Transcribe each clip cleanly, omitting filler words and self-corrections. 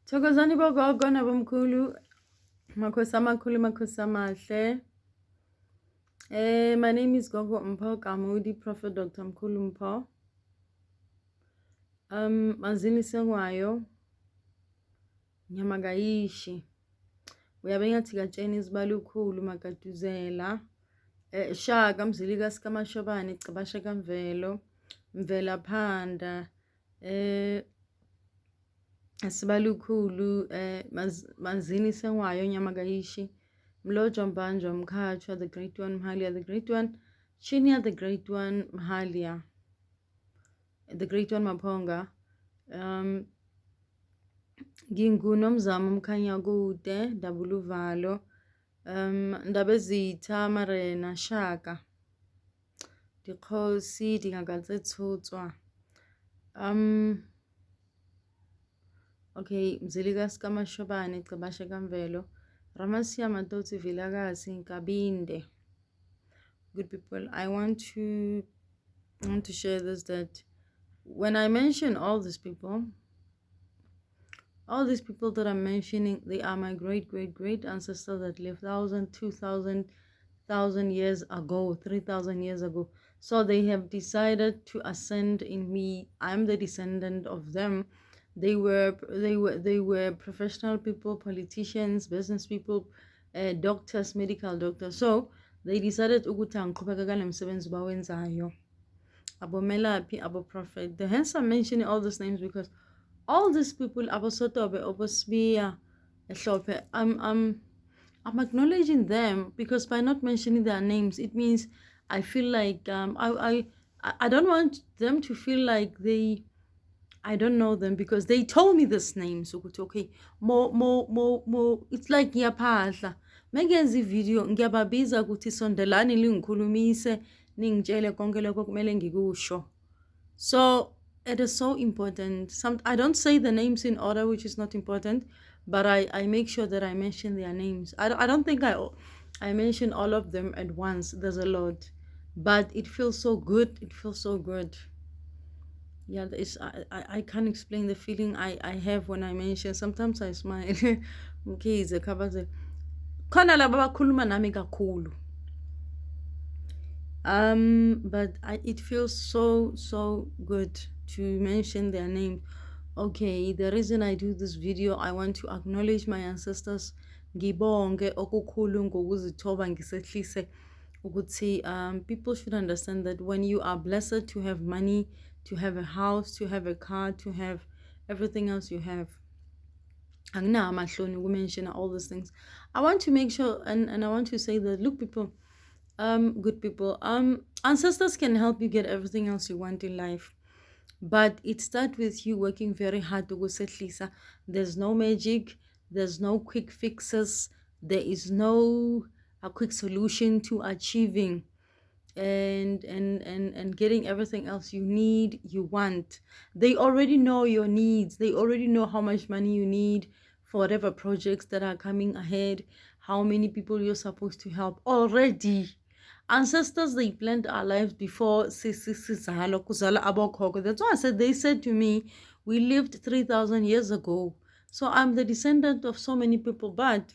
Thokozani bogogo nabomkhulu, makhosi amakhulu, makhosi amahle. My name is Gogo Mpho Kamudi, Prophet Dr. Mkhulu Mpho. Mazini sengwayo, nyamagayishi. Uyabengathi katsheni isibalukhulu makaduzela. Shaka mzilika sikamashobane, cabasha kamvelo, mvela phanda. Sibalukhulu mazini sengwayo nyamagayishi. Mlojo Mbanjo Mkhatshwa, the great one, Mahalia the great one, Chinya the great one, Mahalia the great one, Maponga. Ginguno Mzamo Mkhanya Kude, Dabuluvalo, Ndabezitha Marena Shaka, Dikhosi Dingagatsetsutswa. Okay, Mzilika Skamashobane, Kabasha Kamvelo. Ramasia Matoti Vilagasi Kabinde. Good people, I want to share this, that when I mention all these people that I'm mentioning, they are my great ancestors that lived 1,000, 2,000 years ago, 3,000 years ago. So they have decided to ascend in me. I'm the descendant of them. They were professional people, politicians, business people, doctors, medical doctors. So they decided ukuthi angiqhubeka kale msebenzi bawenzayo. Abo Melapi, Abo Prophet. The hence I'm mentioning all these names because all these people, Abo Sotobe, Abo Sbia, Ehlope, I'm acknowledging them because by not mentioning their names, it means I feel like I don't want them to feel like I don't know them because they told me this name. So okay, more. It's like ngiyaphahla. Mengenza video ngiyababiza ukuthi sondelani lingikhulumise ningitshele konke lokho kumele ngikusho. So it is so important. I don't say the names in order, which is not important, but I make sure that I mention their names. I don't think I mention all of them at once. There's a lot, but it feels so good. It feels so good. Yeah, I can't explain the feeling I have when I mention. Sometimes I smile. Okay, it's a cover. Khona laba bakhuluma nami kakhulu. But it feels so good to mention their name. Okay, the reason I do this video, I want to acknowledge my ancestors. Ngibonge okukhulu ngokuzithoba ngisehlise ukuthi people should understand that when you are blessed to have money, to have a house, to have a car, to have everything else you have, mention all these things. I want to make sure and I want to say that, look people, good people, ancestors can help you get everything else you want in life, but it starts with you working very hard to go setlisa. There's no magic, there's no quick fixes, there is no a quick solution to achieving and getting everything else you need, you want. They already know your needs. They already know how much money you need for whatever projects that are coming ahead, how many people you're supposed to help already. Ancestors, they planned our lives before. That's why I said, they said to me, we lived 3,000 years ago. So I'm the descendant of so many people, but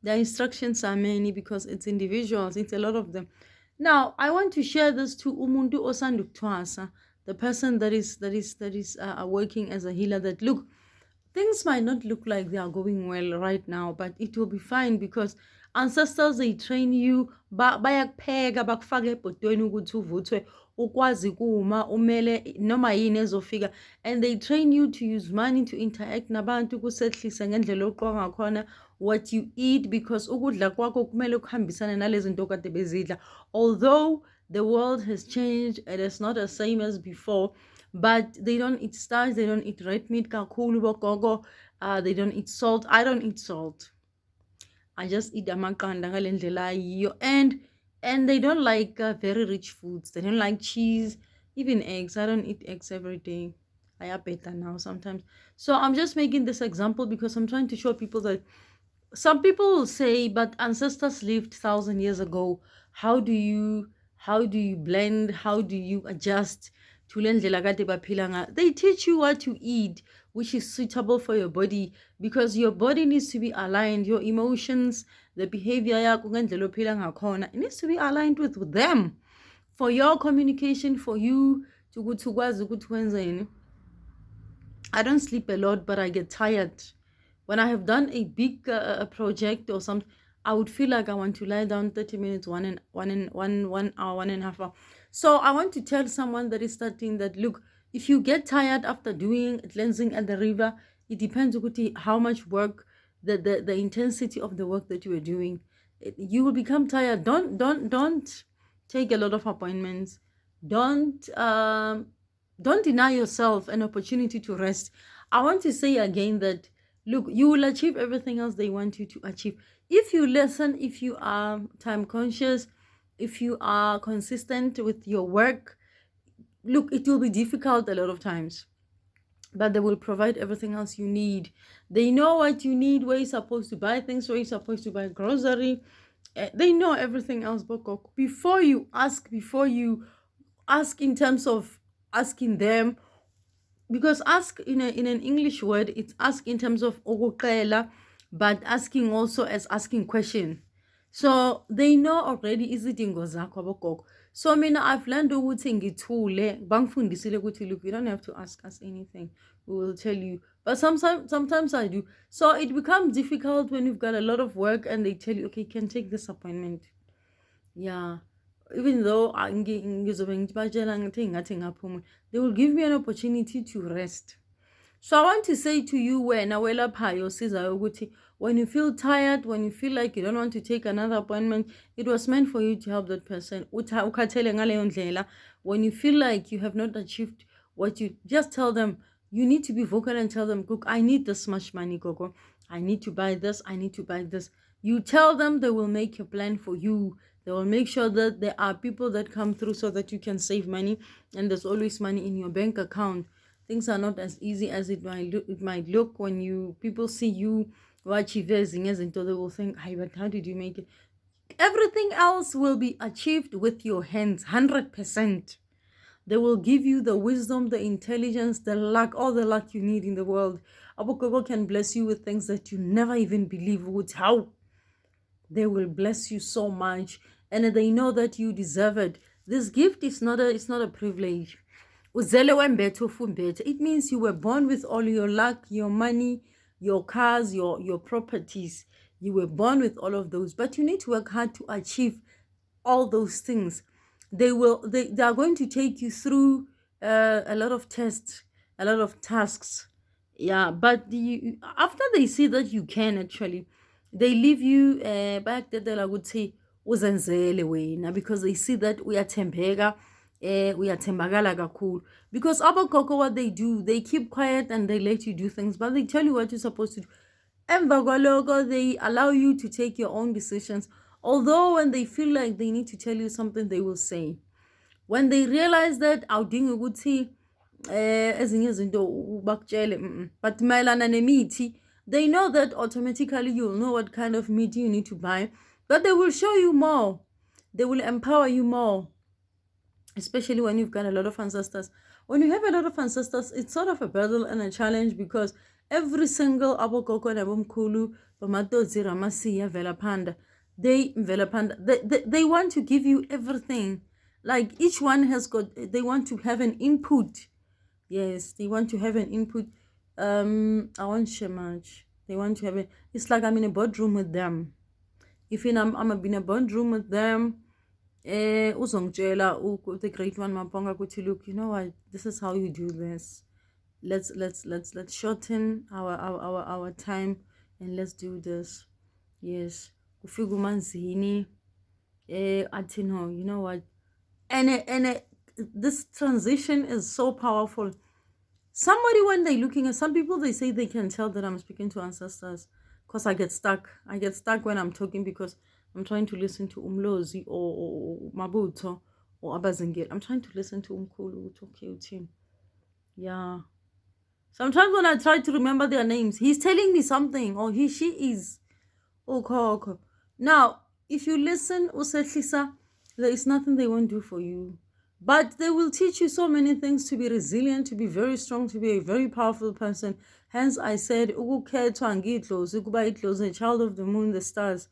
the instructions are many because it's individuals, it's a lot of them. Now, I want to share this to Umundu Osanduk, the person that is working as a healer, that look, things might not look like they are going well right now, but it will be fine because ancestors, they train you bayakupheka bakufake ebhodweni ukuthi uvuthwe ukwazi kuma umele noma yini ezofika, and they train you to use money to interact nabantu kusehlise ngendlela oqwa ngakhona what you eat, because ukudla kwakho kumele kuhambisane nalezi zinto kade bezidla. Although the world has changed, it is not the same as before, but they don't eat starch, they don't eat red meat kakhulu bogogo, they don't eat salt. I don't eat salt, I just eat amaqanda ngale ndlela yiyo, and they don't like very rich foods. They don't like cheese, even eggs. I don't eat eggs every day. I have better now sometimes. So I'm just making this example because I'm trying to show people that some people will say, but ancestors lived 1,000 years ago. How do you blend? How do you adjust They teach you what to eat, which is suitable for your body, because your body needs to be aligned. Your emotions, the behavior it needs to be aligned with them for your communication, for you to go to. I don't sleep a lot, but I get tired. When I have done a big project or something, I would feel like I want to lie down 30 minutes, 1 hour, 1.5 hours. So I want to tell someone that is starting that, look, if you get tired after doing cleansing at the river, it depends on how much work, the intensity of the work that you are doing. You will become tired. Don't take a lot of appointments. Don't deny yourself an opportunity to rest. I want to say again that, look, you will achieve everything else they want you to achieve. If you listen, if you are time conscious, if you are consistent with your work, look, it will be difficult a lot of times, but they will provide everything else you need. They know what you need, where you're supposed to buy things, where you're supposed to buy grocery. They know everything else. Before you ask in terms of asking them, because ask in an English word, it's ask in terms of okuqela, but asking also as asking question. So they know already izidingo zakho abogogo. So mina I've learned ukuthi ngithule, bangifundisile ukuthi, look, you don't have to ask us anything, we will tell you. But sometimes I do. So it becomes difficult when you've got a lot of work and they tell you, okay, you can take this appointment. Yeah, even though they will give me an opportunity to rest. So I want to say to you, when you feel tired, when you feel like you don't want to take another appointment, it was meant for you to help that person. When you feel like you have not achieved what you, just tell them. You need to be vocal and tell them, look, I need this much money, Gogo. I need to buy this. I need to buy this. You tell them, they will make a plan for you. They will make sure that there are people that come through so that you can save money, and there's always money in your bank account. Things are not as easy as it might look when people see you achieving, they will think, hey, but how did you make it? Everything else will be achieved with your hands, 100%. They will give you the wisdom, the intelligence, the luck, all the luck you need in the world. Abogogo can bless you with things that you never even believe would. How? They will bless you so much, and they know that you deserve it. This gift is not a privilege. It means you were born with all your luck, your money, your cars, your properties. You were born with all of those, but you need to work hard to achieve all those things. They are going to take you through a lot of tests, a lot of tasks. Yeah, but after they see that you can actually, they leave you back there, I would say, uzenzele wena, because they see that uyathembeka, uyathembakala kakhulu. Because abogogo, what they do, they keep quiet and they let you do things, but they tell you what you're supposed to do. Emva kwalokho, they allow you to take your own decisions. Although when they feel like they need to tell you something, they will say. When they realize that awudingi ukuthi ezinye izinto bakutshele, but mayelana nemithi, they know that automatically you'll know what kind of meat you need to buy, but they will show you more. They will empower you more, especially when you've got a lot of ancestors. When you have a lot of ancestors, it's sort of a battle and a challenge, because every single abogogo and abomkhulu, bamadodzi, ramasiya, velapanda, they want to give you everything. Like each one they want to have an input. Yes, they want to have an input. I won't share much. They want to have it. It's like I'm in a boardroom with them. If I'm in a boardroom with them, the great one Maponga kuti, look, you know what? This is how you do this. Let's shorten our time and let's do this. Yes. Ufigumanzini. No, you know what? And this transition is so powerful. Somebody, when they're looking at some people, they say they can tell that I'm speaking to ancestors, because I get stuck. I get stuck when I'm talking, because I'm trying to listen to Umlozi or Mabuto or Abazingir. I'm trying to listen to Umkulu, Utoki. Yeah. Sometimes when I try to remember their names, he's telling me something, or she is. Okay. Now, if you listen, Usetlisa, there is nothing they won't do for you. But they will teach you so many things to be resilient, to be very strong, to be a very powerful person. Hence, I said, ukukhethwa ngidlozi, ukuba idlozi, a child of the moon, the stars.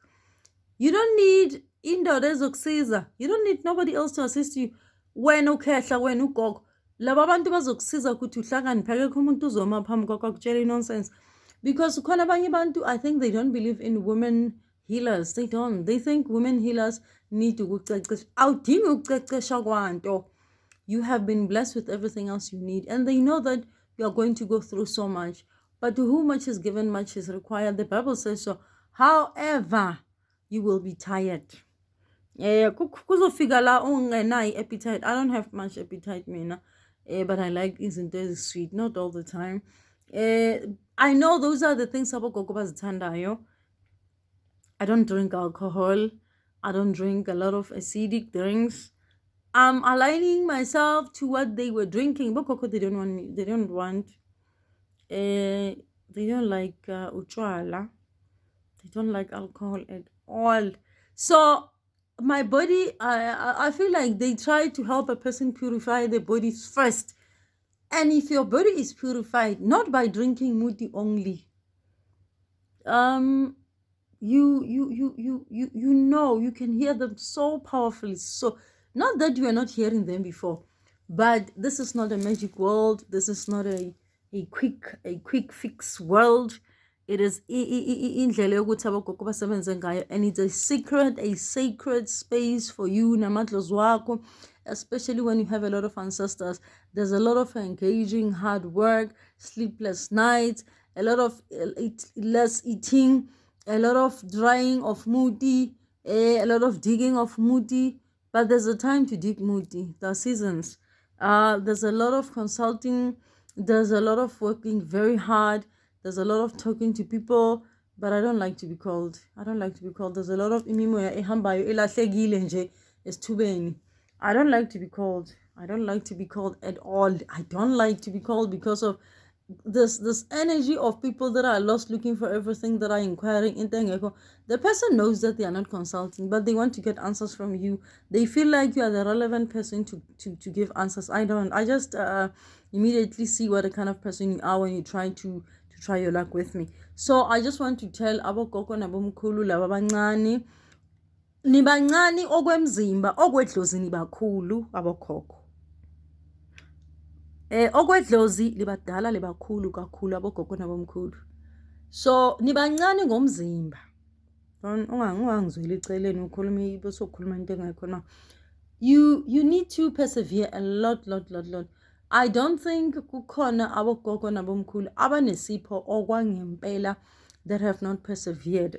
You don't need indoda ezokusiza. You don't need nobody else to assist you. Wena ukhehla, wena ugogo. Laba abantu bazokusiza ukuthi uhlakaniphe, akekho umuntu uzoma phambi kwakho akutshela nonsense. Because khona abanye abantu, I think they don't believe in women healers. They don't. They think women healers need to ukucecesha. Awudingi ukucecesha kwanto. You have been blessed with everything else you need. And they know that you are going to go through so much. But to whom much is given, much is required. The Bible says so. However, you will be tired. Kuzofika la ungenayo appetite. I don't have much appetite mina. But I like izinto ezisweet, not all the time. I know those are the things abogogo bazithandayo. I don't drink alcohol. I don't drink a lot of acidic drinks. I'm aligning myself to what they were drinking. Bogogo, they don't want me. They don't want. They don't like uchwala. They don't like alcohol at all. So my body, I feel like they try to help a person purify their body first. And if your body is purified, not by drinking muti only, you know, you can hear them so powerfully. So not that you are not hearing them before, but this is not a magic world. This is not a quick fix world. It is indlela yokuthi abogogo basebenze ngayo, and it's a sacred space for you namadlozi wakho, especially when you have a lot of ancestors. There's a lot of engaging hard work, sleepless nights, a lot of less eating, a lot of drying of muti, a lot of digging of muti. But there's a time to dig muti. There are seasons. There's a lot of consulting. There's a lot of working very hard. There's a lot of talking to people, but I don't like to be called. There's a lot of imimoya ehambayo elahlekile nje esithubeni. I don't like to be called. I don't like to be called at all. I don't like to be called because of this energy of people that are lost looking for everything, that are inquiring in Tengeko. The person knows that they are not consulting, but they want to get answers from you. They feel like you are the relevant person to give answers. I don't. I just immediately see what kind of person you are when you try to try your luck with me. So I just want to tell abogogo nabomkhulu laba bancane, nibancane okwemzimba, okwedlozi nibakhulu abogogo. Okwedlozi libadala libakhulu kakhulu abogogo nabomkhulu. So nibancane ngomzimba. Ungangizweli eceleni ukhuluma bese ukhuluma into engekho na. You need to persevere a lot. I don't think kukhona abogogo nabomkhulu abanesipho okwangempela that have not persevered,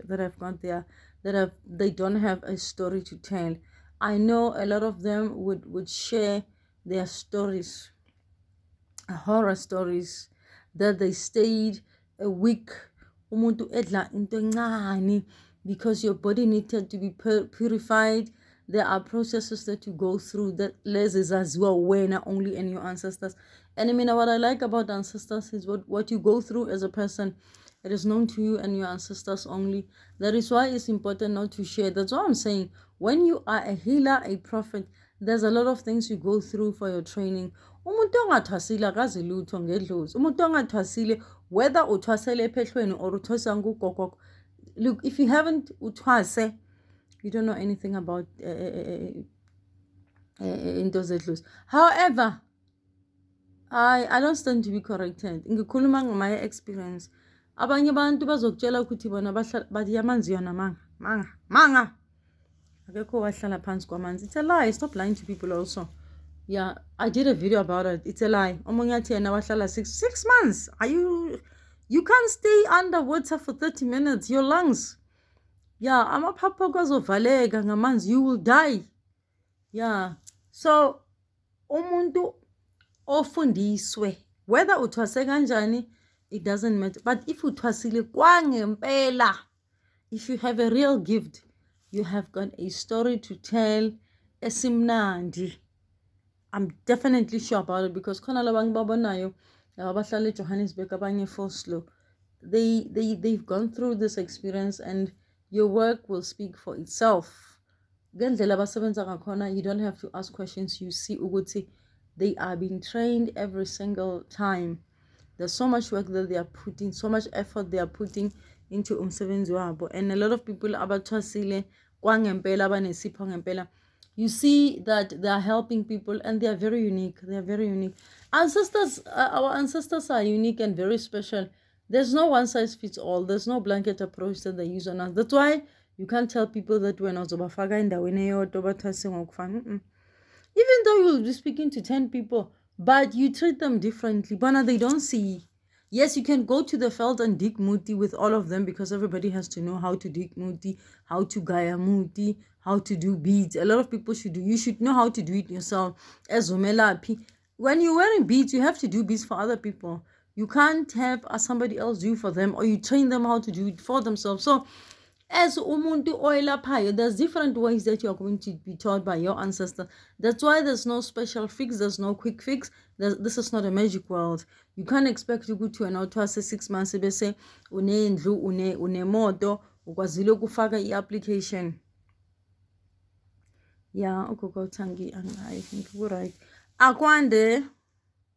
they don't have a story to tell. I know a lot of them would share their stories, horror stories, that they stayed a week umuntu edla into encane because your body needed to be purified. There are processes that you go through that lezizaziwa wena only and your ancestors. And I mean, what I like about ancestors is what you go through as a person. It is known to you and your ancestors only. That is why it's important not to share. That's what I'm saying. When you are a healer, a prophet, there's a lot of things you go through for your training. Umuntu ongathwasile akazi lutho ngedlozi. Umuntu ongathwasile, whether uthwasele ephehlweni or uthwasa ngugogo. Look, if you haven't uthwase, you don't know anything about into zedlozi. However, I don't stand to be corrected. Ngikhuluma my experience. Abanye abantu bazokutshela ukuthi bona bathi amanzi yona manga. Akekho wahlala phansi kwamanzi. It's a lie. Stop lying to people also. Yeah, I did a video about it. It's a lie. Omunye athi yena wahlala 6 months. You can't stay underwater for 30 minutes. Your lungs. Yeah, amaphaphu kwazovaleka ngamanzi, you will die. Yeah. So umuntu ofundiswe, whether uthwase kanjani, it doesn't matter. But if uthwasile kwangempela, if you have a real gift, you have got a story to tell esimnandi. I'm definitely sure about it because khona labanye babonayo abahlala eJohannesburg abanye Foslo, they've gone through this experience and your work will speak for itself. ngendlela abasebenza ngakhona, you don't have to ask questions. You see ukuthi they are being trained every single time. There's so much work that they are putting, so much effort they are putting into umsebenzi wabo. And a lot of people abathwasile kwangempela abanesipho ngempela, you see that they are helping people and they are very unique. They are very unique. Our ancestors are unique and very special. There's no one size fits all. There's no blanket approach that they use on us. That's why you can't tell people that when uzobafaka endaweni eyodwa bathwase ngokufana. Even though you'll be speaking to 10 people, but you treat them differently. But they don't see. Yes, you can go to the field and dig muti with all of them because everybody has to know how to dig muti, how to gaya muti, how to do beads. A lot of people should do. You should know how to do it yourself. As umelapi, when you're wearing beads, you have to do beads for other people. You can't have somebody else do for them, or you train them how to do it for themselves. So as umuntu oyelaphayo, there's different ways that you're going to be taught by your ancestors. That's why there's no special fix, there's no quick fix. This is not a magic world. You can't expect to go to an author 6 months bese unendlu unemoto ukwazile ukufaka i-application. Yeah, ugogo Thangi, I think we're right. Akwande